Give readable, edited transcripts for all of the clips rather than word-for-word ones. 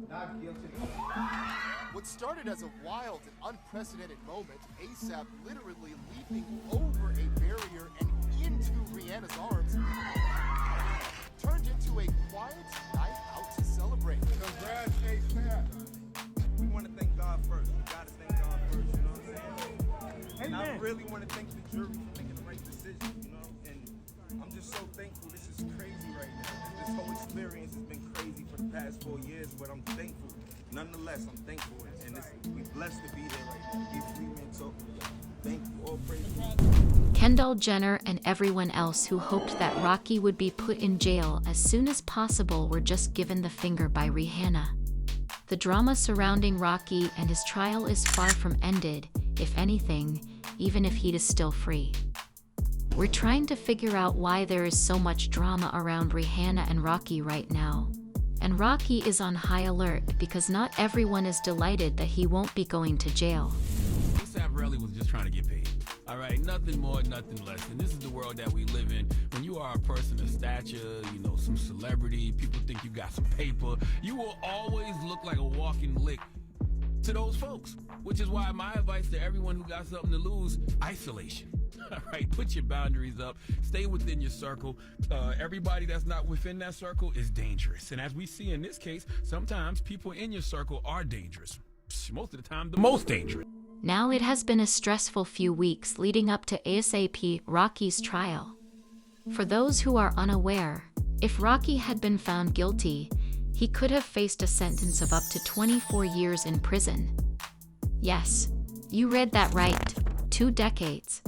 Not guilty. What started as a wild and unprecedented moment, ASAP literally leaping over a barrier and into Rihanna's arms, turned into a quiet night out to celebrate. Congrats, ASAP. We want to thank God first. We got to thank God first, you know what I'm saying? And I really want to thank the jury for making the right decision, you know? And I'm just so thankful. This is crazy right now. This whole experience has been crazy for the past 4 years, but I'm thankful. Nonetheless, I'm thankful, and we're blessed to be here right now. Be free men talking. Thank you. All praise. Kendall Jenner and everyone else who hoped that Rocky would be put in jail as soon as possible were just given the finger by Rihanna. The drama surrounding Rocky and his trial is far from ended, if anything, even if he is still free. We're trying to figure out why there is so much drama around Rihanna and Rocky right now. And Rocky is on high alert because not everyone is delighted that he won't be going to jail. ASAP really was just trying to get paid. All right, nothing more, nothing less. And this is the world that we live in. When you are a person of stature, you know, some celebrity, people think you got some paper, you will always look like a walking lick to those folks. Which is why my advice to everyone who got something to lose, isolation. All right, put your boundaries up, stay within your circle. Everybody that's not within that circle is dangerous. And as we see in this case, sometimes people in your circle are dangerous. Most of the time, the most dangerous. Now it has been a stressful few weeks leading up to ASAP Rocky's trial. For those who are unaware, if Rocky had been found guilty, he could have faced a sentence of up to 24 years in prison. Yes, you read that right, 2 decades.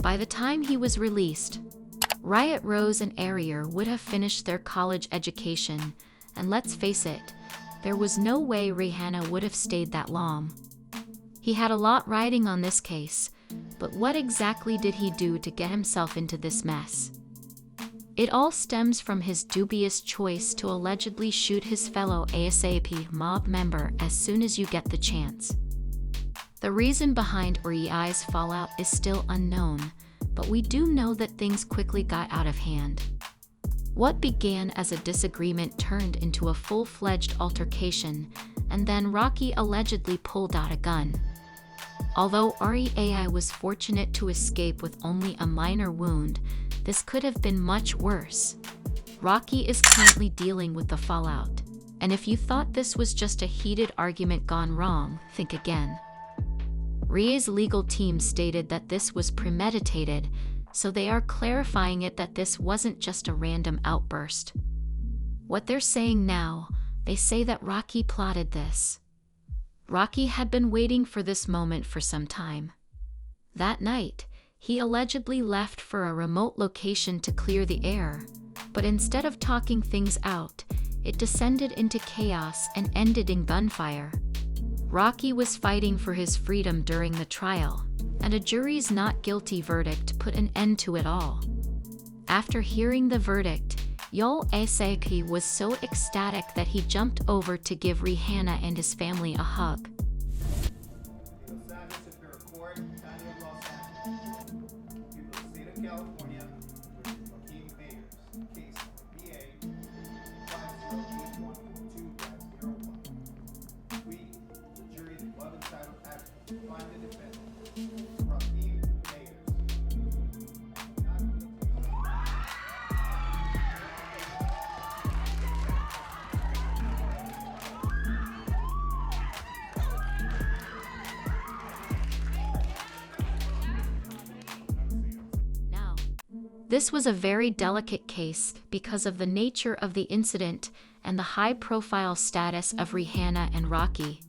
By the time he was released, Riot Rose and Arier would have finished their college education, and let's face it, there was no way Rihanna would have stayed that long. He had a lot riding on this case, but what exactly did he do to get himself into this mess? It all stems from his dubious choice to allegedly shoot his fellow ASAP mob member as soon as you get the chance. The reason behind REI's fallout is still unknown, but we do know that things quickly got out of hand. What began as a disagreement turned into a full-fledged altercation, and then Rocky allegedly pulled out a gun. Although REI was fortunate to escape with only a minor wound, this could have been much worse. Rocky is currently dealing with the fallout, and if you thought this was just a heated argument gone wrong, think again. REI's legal team stated that this was premeditated, so they are clarifying it that this wasn't just a random outburst. What they're saying now, they say that Rocky plotted this. Rocky had been waiting for this moment for some time. That night, he allegedly left for a remote location to clear the air, but instead of talking things out, it descended into chaos and ended in gunfire. Rocky was fighting for his freedom during the trial, and a jury's not guilty verdict put an end to it all. After hearing the verdict, ASAP was so ecstatic that he jumped over to give Rihanna and his family a hug. California, Joaquin Mayers, case BA 50812-01. We, the jury, the above entitled act, find the defendant, Joaquin Mayers, not guilty. This was a very delicate case because of the nature of the incident and the high-profile status of Rihanna and Rocky.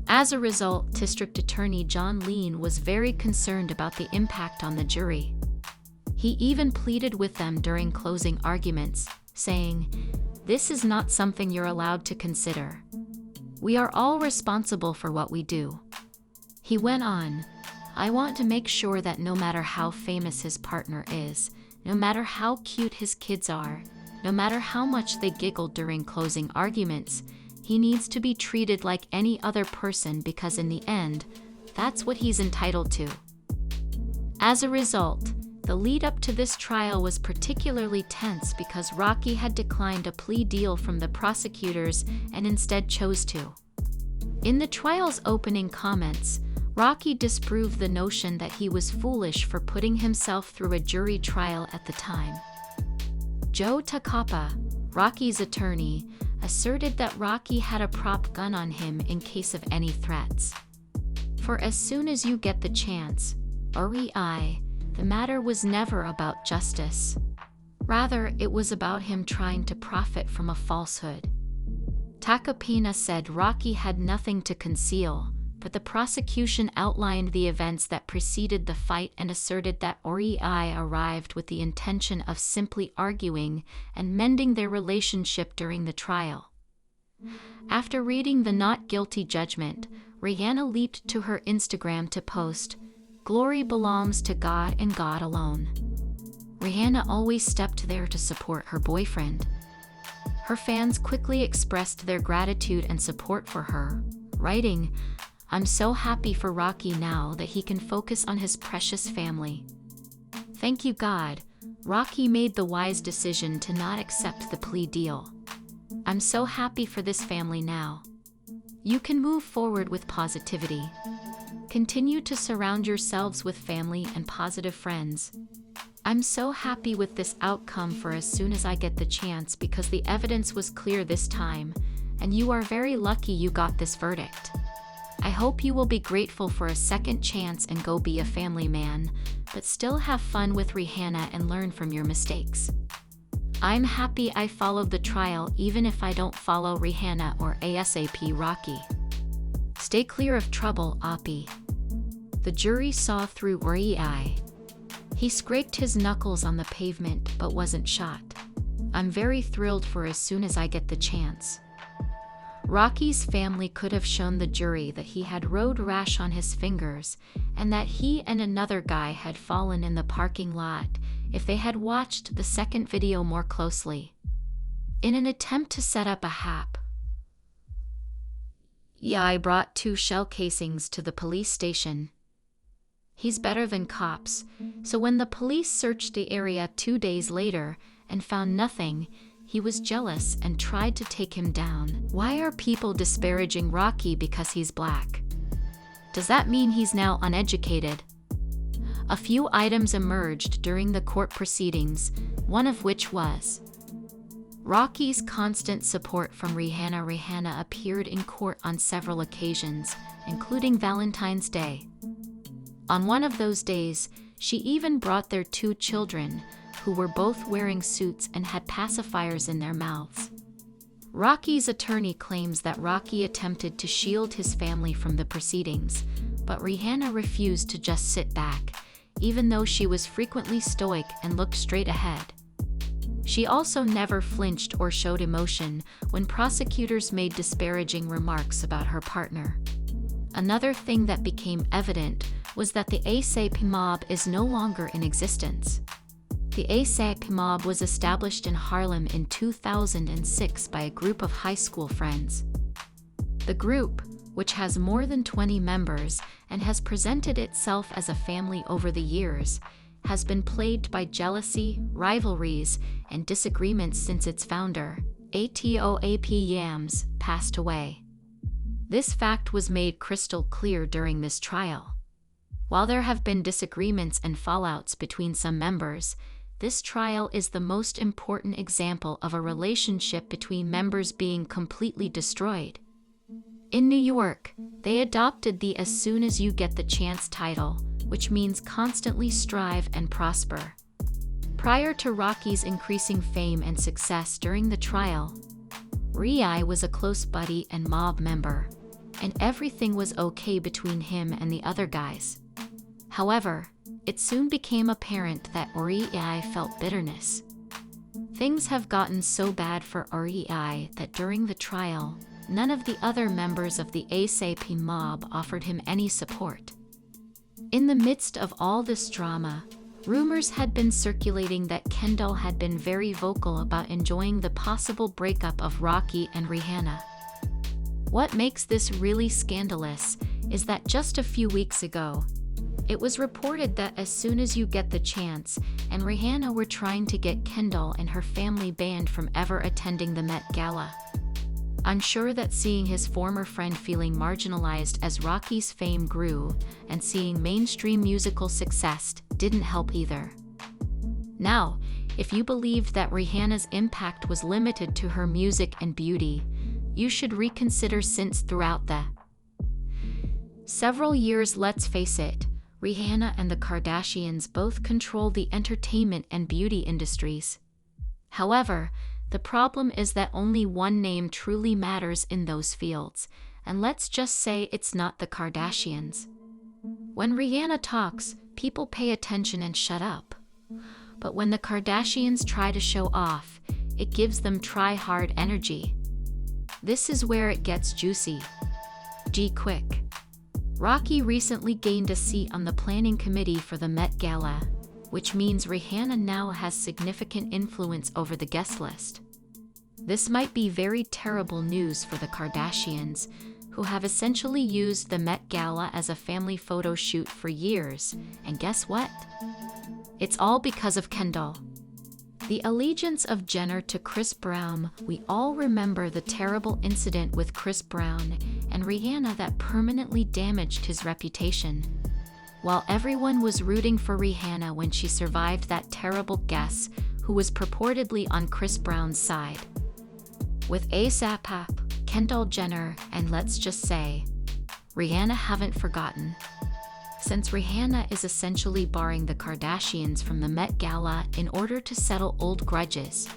As a result, District Attorney John Lean was very concerned about the impact on the jury. He even pleaded with them during closing arguments, saying, "This is not something you're allowed to consider. We are all responsible for what we do." He went on, "I want to make sure that no matter how famous his partner is, no matter how cute his kids are, no matter how much they giggle during closing arguments, he needs to be treated like any other person because in the end, that's what he's entitled to." As a result, The lead up to this trial was particularly tense because Rocky had declined a plea deal from the prosecutors and instead chose to. In the trial's opening comments, Rocky disproved the notion that he was foolish for putting himself through a jury trial at the time. Joe Takapa, Rocky's attorney, asserted that Rocky had a prop gun on him in case of any threats. For as soon as you get the chance, REI, the matter was never about justice. Rather, it was about him trying to profit from a falsehood. Takapina said Rocky had nothing to conceal, but the prosecution outlined the events that preceded the fight and asserted that REI arrived with the intention of simply arguing and mending their relationship during the trial. After reading the not guilty judgment, Rihanna leaped to her Instagram to post, "Glory belongs to God and God alone." Rihanna always stepped there to support her boyfriend. Her fans quickly expressed their gratitude and support for her, writing, "I'm so happy for Rocky now that he can focus on his precious family. Thank you, God. Rocky made the wise decision to not accept the plea deal. I'm so happy for this family now. You can move forward with positivity. Continue to surround yourselves with family and positive friends. I'm so happy with this outcome for as soon as I get the chance because the evidence was clear this time, and you are very lucky you got this verdict. I hope you will be grateful for a second chance and go be a family man, but still have fun with Rihanna and learn from your mistakes. I'm happy I followed the trial even if I don't follow Rihanna or ASAP Rocky. Stay clear of trouble, Oppie." The jury saw through REI. He scraped his knuckles on the pavement but wasn't shot. I'm very thrilled for as soon as I get the chance. Rocky's family could have shown the jury that he had road rash on his fingers and that he and another guy had fallen in the parking lot if they had watched the second video more closely. In an attempt to set up a hap, I brought 2 shell casings to the police station. He's better than cops, so when the police searched the area 2 days later and found nothing, he was jealous and tried to take him down. Why are people disparaging Rocky because he's black? Does that mean he's now uneducated? A few items emerged during the court proceedings, one of which was Rocky's constant support from Rihanna. Rihanna appeared in court on several occasions, including Valentine's Day. On one of those days, she even brought their 2 children, who were both wearing suits and had pacifiers in their mouths. Rocky's attorney claims that Rocky attempted to shield his family from the proceedings, but Rihanna refused to just sit back, even though she was frequently stoic and looked straight ahead. She also never flinched or showed emotion when prosecutors made disparaging remarks about her partner. Another thing that became evident was that the ASAP mob is no longer in existence. The ASAP mob was established in Harlem in 2006 by a group of high school friends. The group, which has more than 20 members and has presented itself as a family over the years, has been plagued by jealousy, rivalries, and disagreements since its founder, ATOAP Yams, passed away. This fact was made crystal clear during this trial. While there have been disagreements and fallouts between some members, this trial is the most important example of a relationship between members being completely destroyed. In New York, they adopted the "as soon as you get the chance" title, which means constantly strive and prosper. Prior to Rocky's increasing fame and success during the trial, REI was a close buddy and mob member, and everything was okay between him and the other guys. However, it soon became apparent that REI felt bitterness. Things have gotten so bad for REI that during the trial, none of the other members of the ASAP mob offered him any support. In the midst of all this drama, rumors had been circulating that Kendall had been very vocal about enjoying the possible breakup of Rocky and Rihanna. What makes this really scandalous is that just a few weeks ago, It was reported that as soon as you get the chance, and Rihanna were trying to get Kendall and her family banned from ever attending the Met Gala. Unsure that seeing his former friend feeling marginalized as Rocky's fame grew, and seeing mainstream musical success didn't help either. Now, if you believed that Rihanna's impact was limited to her music and beauty, you should reconsider, since throughout the several years, let's face it, Rihanna and the Kardashians both control the entertainment and beauty industries. However, the problem is that only one name truly matters in those fields, and let's just say it's not the Kardashians. When Rihanna talks, people pay attention and shut up. But when the Kardashians try to show off, it gives them try-hard energy. This is where it gets juicy. Quick. Rocky recently gained a seat on the planning committee for the Met Gala, which means Rihanna now has significant influence over the guest list. This might be very terrible news for the Kardashians, who have essentially used the Met Gala as a family photo shoot for years, and guess what? It's all because of Kendall. The allegiance of Jenner to Chris Brown. We all remember the terrible incident with Chris Brown and Rihanna that permanently damaged his reputation. While everyone was rooting for Rihanna when she survived that terrible, guess who was purportedly on Chris Brown's side? With A$AP, Kendall Jenner, and let's just say, Rihanna haven't forgotten. Since Rihanna is essentially barring the Kardashians from the Met Gala in order to settle old grudges,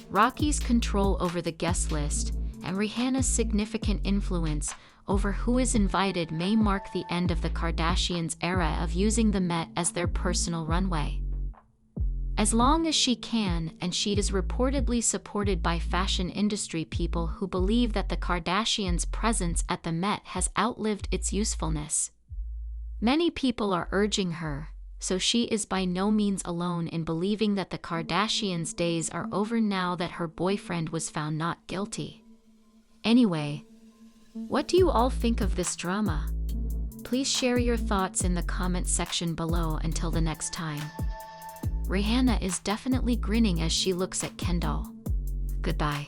Rocky's control over the guest list and Rihanna's significant influence over who is invited may mark the end of the Kardashians' era of using the Met as their personal runway. As long as she can, and she is reportedly supported by fashion industry people who believe that the Kardashians' presence at the Met has outlived its usefulness. Many people are urging her, so she is by no means alone in believing that the Kardashians' days are over now that her boyfriend was found not guilty. Anyway, what do you all think of this drama? Please share your thoughts in the comment section below. Until the next time. Rihanna is definitely grinning as she looks at Kendall. Goodbye.